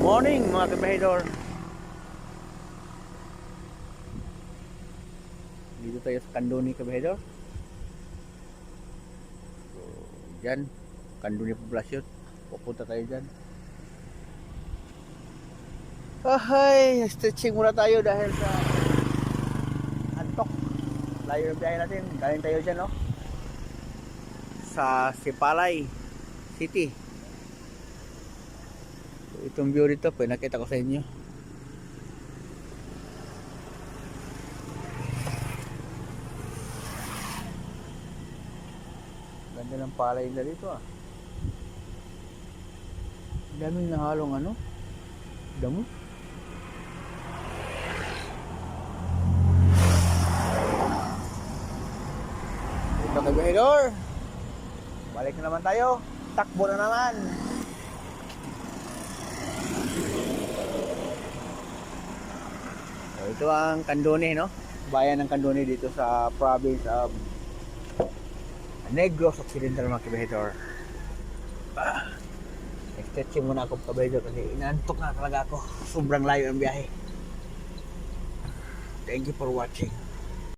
Morning mga kabahidor. Dito tayo sa Candoni kabahidor. So, dyan, Candoni Poblacion. Pupunta tayo dyan. Ay, stretching muna tayo dahil sa antok. Layo yung biyahe natin. Galing tayo dyan, no? Sa Sipalay City. So, itong view dito, pinakita ko sa inyo. Ganda ng palay na dito, ah. Daming nahalong ano, damo. Ito kabahidor, balik na naman tayo, takbo na naman. So, ito ang Candoni, no? Bayan ng Candoni dito sa province of Negros Occidental mga kabahidor. Stretching muna ako kabahidor kasi inaantok na talaga ako. Sobrang layo ang biyahe. Thank you for watching.